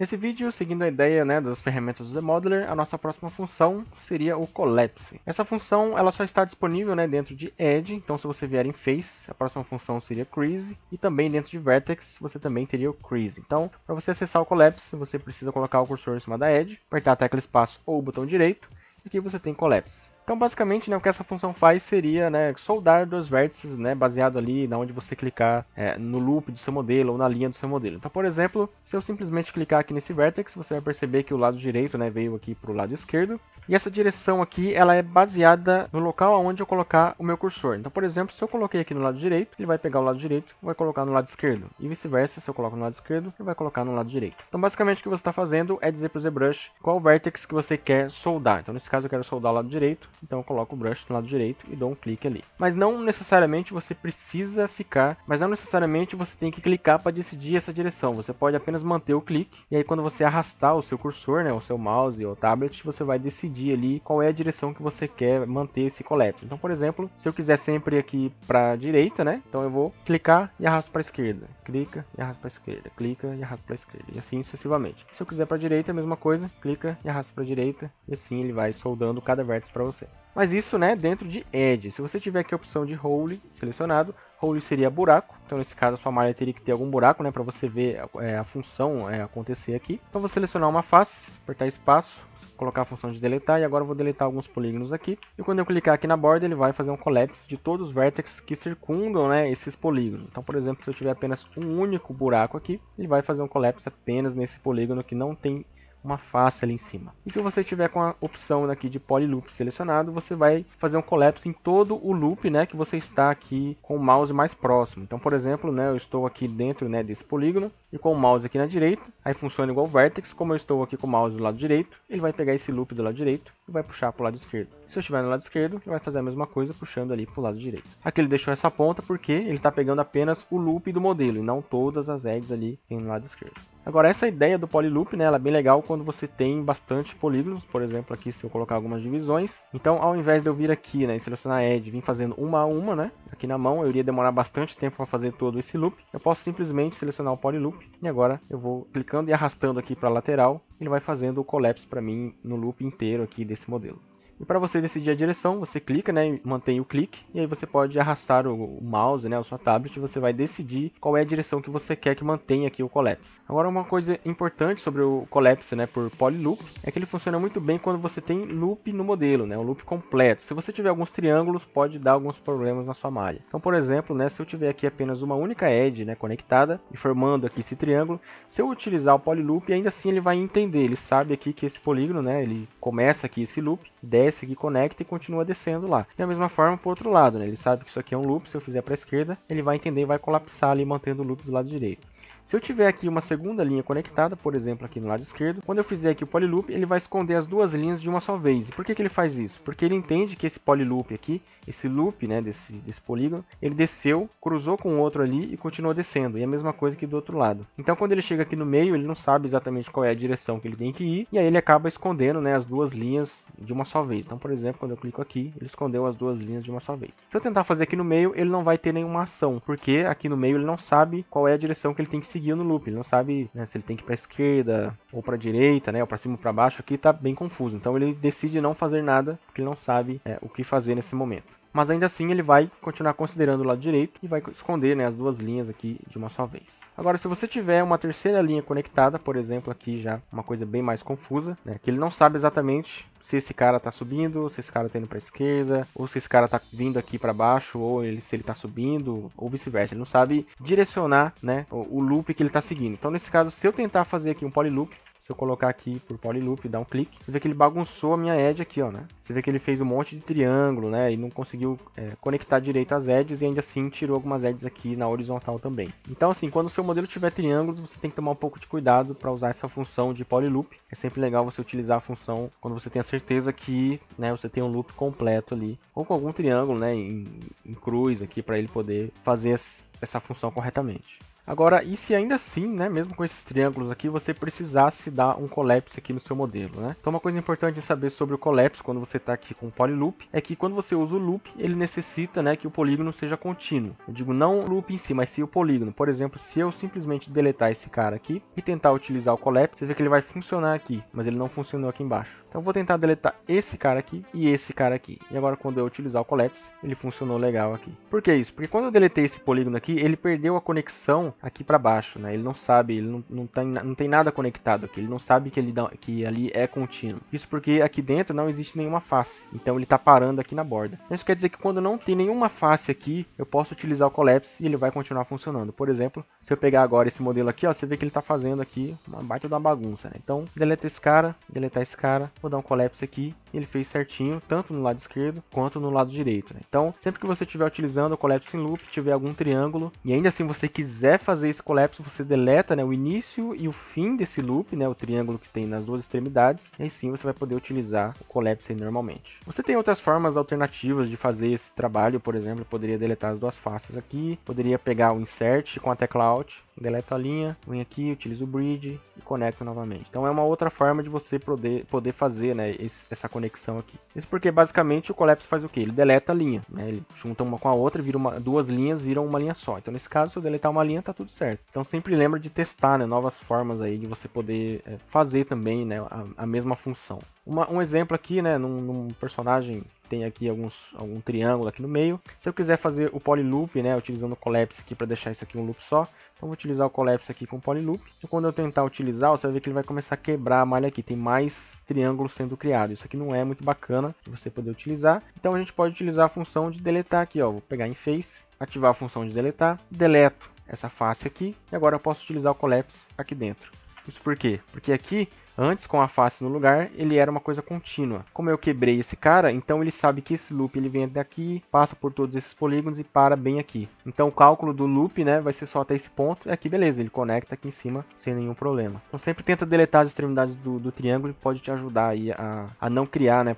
Nesse vídeo, seguindo a ideia das ferramentas do Zemodeler, a nossa próxima função seria o Collapse. Essa função ela só está disponível dentro de Edge, então se você vier em Face, a próxima função seria Crease, e também dentro de Vertex você também teria o Crease. Então, para você acessar o Collapse, você precisa colocar o cursor em cima da Edge, apertar a tecla espaço ou o botão direito, e aqui você tem Collapse. Então, basicamente, o que essa função faz seria soldar dois vértices, baseado ali na onde você clicar no loop do seu modelo ou na linha do seu modelo. Então, por exemplo, se eu simplesmente clicar aqui nesse vértex, você vai perceber que o lado direito veio aqui para o lado esquerdo. E essa direção aqui ela é baseada no local onde eu colocar o meu cursor. Então, por exemplo, se eu coloquei aqui no lado direito, ele vai pegar o lado direito e vai colocar no lado esquerdo. E vice-versa, se eu coloco no lado esquerdo, ele vai colocar no lado direito. Então, basicamente, o que você está fazendo é dizer para o ZBrush qual vértex que você quer soldar. Então, nesse caso, eu quero soldar o lado direito. Então eu coloco o brush no lado direito e dou um clique ali. Mas não necessariamente você precisa ficar, mas não necessariamente você tem que clicar para decidir essa direção. Você pode apenas manter o clique e aí quando você arrastar o seu cursor, o seu mouse ou tablet, você vai decidir ali qual é a direção que você quer manter esse collapse. Então, por exemplo, se eu quiser sempre aqui para a direita, então eu vou clicar e arrasto para a esquerda. Clica e arrasta para a esquerda. Clica e arrasta para a esquerda. E assim sucessivamente. Se eu quiser para a direita, a mesma coisa. Clica e arrasta para a direita. E assim ele vai soldando cada vértice para você. Mas isso dentro de Edge. Se você tiver aqui a opção de Hole selecionado, Hole seria buraco. Então nesse caso a sua malha teria que ter algum buraco para você ver a função acontecer aqui. Então vou selecionar uma face, apertar espaço, colocar a função de deletar e agora eu vou deletar alguns polígonos aqui. E quando eu clicar aqui na borda ele vai fazer um collapse de todos os vértices que circundam esses polígonos. Então por exemplo, se eu tiver apenas um único buraco aqui, ele vai fazer um collapse apenas nesse polígono que não tem uma face ali em cima. E se você tiver com a opção aqui de Polyloop selecionado, você vai fazer um collapse em todo o loop que você está aqui com o mouse mais próximo. Então, por exemplo, eu estou aqui dentro desse polígono e com o mouse aqui na direita, aí funciona igual o Vertex, como eu estou aqui com o mouse do lado direito, ele vai pegar esse loop do lado direito e vai puxar para o lado esquerdo. Se eu estiver no lado esquerdo, ele vai fazer a mesma coisa, puxando ali para o lado direito. Aqui ele deixou essa ponta porque ele está pegando apenas o loop do modelo e não todas as edges ali que tem no lado esquerdo. Agora, essa ideia do Polyloop, ela é bem legal quando você tem bastante polígonos. Por exemplo, aqui se eu colocar algumas divisões. Então, ao invés de eu vir aqui e selecionar Edge, vir fazendo uma a uma, aqui na mão, eu iria demorar bastante tempo para fazer todo esse loop. Eu posso simplesmente selecionar o Polyloop e agora eu vou clicando e arrastando aqui para a lateral. Ele vai fazendo o collapse para mim no loop inteiro aqui desse modelo. E para você decidir a direção, você clica e mantém o clique. E aí você pode arrastar o mouse, a sua tablet, e você vai decidir qual é a direção que você quer que mantenha aqui o collapse. Agora uma coisa importante sobre o collapse por Polyloop é que ele funciona muito bem quando você tem loop no modelo, um loop completo. Se você tiver alguns triângulos, pode dar alguns problemas na sua malha. Então, por exemplo, se eu tiver aqui apenas uma única edge conectada e formando aqui esse triângulo, se eu utilizar o Polyloop, ainda assim ele vai entender, ele sabe aqui que esse polígono, ele começa aqui esse loop, desce aqui, conecta e continua descendo lá. E da mesma forma para o outro lado, ele sabe que isso aqui é um loop, se eu fizer para a esquerda, ele vai entender e vai colapsar ali, mantendo o loop do lado direito. Se eu tiver aqui uma segunda linha conectada, por exemplo aqui no lado esquerdo, quando eu fizer aqui o Polyloop, ele vai esconder as duas linhas de uma só vez. E por que ele faz isso? Porque ele entende que esse Polyloop aqui, esse loop desse polígono, ele desceu, cruzou com o outro ali e continuou descendo. E a mesma coisa aqui do outro lado. Então quando ele chega aqui no meio, ele não sabe exatamente qual é a direção que ele tem que ir, e aí ele acaba escondendo as duas linhas de uma só vez. Então, por exemplo, quando eu clico aqui, ele escondeu as duas linhas de uma só vez. Se eu tentar fazer aqui no meio, ele não vai ter nenhuma ação, porque aqui no meio ele não sabe qual é a direção que ele tem que seguir no loop, ele não sabe se ele tem que ir para a esquerda ou para a direita, ou para cima ou para baixo, aqui está bem confuso. Então ele decide não fazer nada, porque ele não sabe o que fazer nesse momento. Mas ainda assim ele vai continuar considerando o lado direito e vai esconder as duas linhas aqui de uma só vez. Agora, se você tiver uma terceira linha conectada, por exemplo, aqui já uma coisa bem mais confusa, que ele não sabe exatamente se esse cara está subindo, se esse cara está indo para a esquerda, ou se esse cara está vindo aqui para baixo, ou se ele está subindo, ou vice-versa. Ele não sabe direcionar o loop que ele está seguindo. Então, nesse caso, se eu tentar fazer aqui um Polyloop, se eu colocar aqui por Polyloop e dar um clique, você vê que ele bagunçou a minha edge aqui, ó, Você vê que ele fez um monte de triângulo, e não conseguiu conectar direito as edges e ainda assim tirou algumas edges aqui na horizontal também. Então, assim, quando o seu modelo tiver triângulos, você tem que tomar um pouco de cuidado para usar essa função de Polyloop. É sempre legal você utilizar a função quando você tem a certeza que você tem um loop completo ali, ou com algum triângulo em cruz aqui para ele poder fazer essa função corretamente. Agora, e se ainda assim, né, mesmo com esses triângulos aqui, você precisasse dar um collapse aqui no seu modelo, né? Então uma coisa importante de saber sobre o collapse quando você está aqui com o polyloop é que quando você usa o loop, ele necessita, né, que o polígono seja contínuo. Eu digo não o loop em si, mas sim o polígono. Por exemplo, se eu simplesmente deletar esse cara aqui e tentar utilizar o collapse, você vê que ele vai funcionar aqui, mas ele não funcionou aqui embaixo. Então eu vou tentar deletar esse cara aqui e esse cara aqui. E agora quando eu utilizar o collapse, ele funcionou legal aqui. Por que isso? Porque quando eu deletei esse polígono aqui, ele perdeu a conexão aqui para baixo, né? Ele não sabe, ele não tem nada conectado aqui. Ele não sabe que ali é contínuo. Isso porque aqui dentro não existe nenhuma face. Então ele está parando aqui na borda. Então isso quer dizer que quando não tem nenhuma face aqui, eu posso utilizar o collapse e ele vai continuar funcionando. Por exemplo, se eu pegar agora esse modelo aqui, ó, você vê que ele está fazendo aqui uma baita de uma bagunça, né? Então deleta esse cara, deletar esse cara, vou dar um collapse aqui e ele fez certinho, tanto no lado esquerdo quanto no lado direito, né? Então, sempre que você estiver utilizando o collapse em loop, tiver algum triângulo e ainda assim você quiser fazer esse collapse, você deleta, né, o início e o fim desse loop, né, o triângulo que tem nas duas extremidades, e aí sim você vai poder utilizar o collapse aí normalmente. Você tem outras formas alternativas de fazer esse trabalho, por exemplo, eu poderia deletar as duas faces aqui, poderia pegar o insert com a tecla Alt, deleto a linha, venho aqui, utilizo o bridge e conecto novamente. Então é uma outra forma de você poder fazer, né, essa conexão aqui. Isso porque basicamente o collapse faz o que? Ele deleta a linha, né? Ele junta uma com a outra, duas linhas viram uma linha só. Então nesse caso, se eu deletar uma linha, tá tudo certo. Então sempre lembra de testar, né, novas formas aí de você poder fazer também, né, a mesma função. Um exemplo aqui, né, num personagem tem aqui algum triângulo aqui no meio. Se eu quiser fazer o polyloop, né, utilizando o collapse aqui para deixar isso aqui um loop só, então vou utilizar o collapse aqui com o polyloop. E quando eu tentar utilizar, você vai ver que ele vai começar a quebrar a malha aqui. Tem mais triângulos sendo criados. Isso aqui não é muito bacana de você poder utilizar. Então a gente pode utilizar a função de deletar aqui, ó. Vou pegar em face, ativar a função de deletar, deleto essa face aqui e agora eu posso utilizar o collapse aqui dentro. Isso por quê? Porque aqui, antes com a face no lugar, ele era uma coisa contínua. Como eu quebrei esse cara, então ele sabe que esse loop ele vem daqui, passa por todos esses polígonos e para bem aqui. Então o cálculo do loop, né, vai ser só até esse ponto, e aqui beleza, ele conecta aqui em cima sem nenhum problema. Então sempre tenta deletar as extremidades do triângulo, que pode te ajudar aí a não criar, né,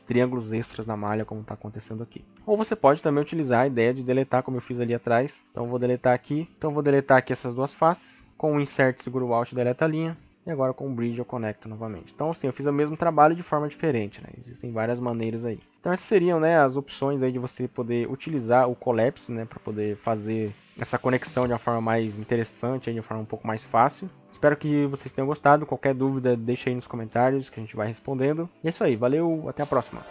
triângulos extras na malha, como está acontecendo aqui. Ou você pode também utilizar a ideia de deletar, como eu fiz ali atrás. Então eu vou deletar aqui, essas duas faces. Com o insert, seguro o Alt e deleta a linha. E agora com o bridge eu conecto novamente. Então assim, eu fiz o mesmo trabalho de forma diferente, né? Existem várias maneiras aí. Então essas seriam, né, as opções aí de você poder utilizar o collapse, né, para poder fazer essa conexão de uma forma mais interessante, de uma forma um pouco mais fácil. Espero que vocês tenham gostado. Qualquer dúvida, deixa aí nos comentários que a gente vai respondendo. E é isso aí, valeu, até a próxima.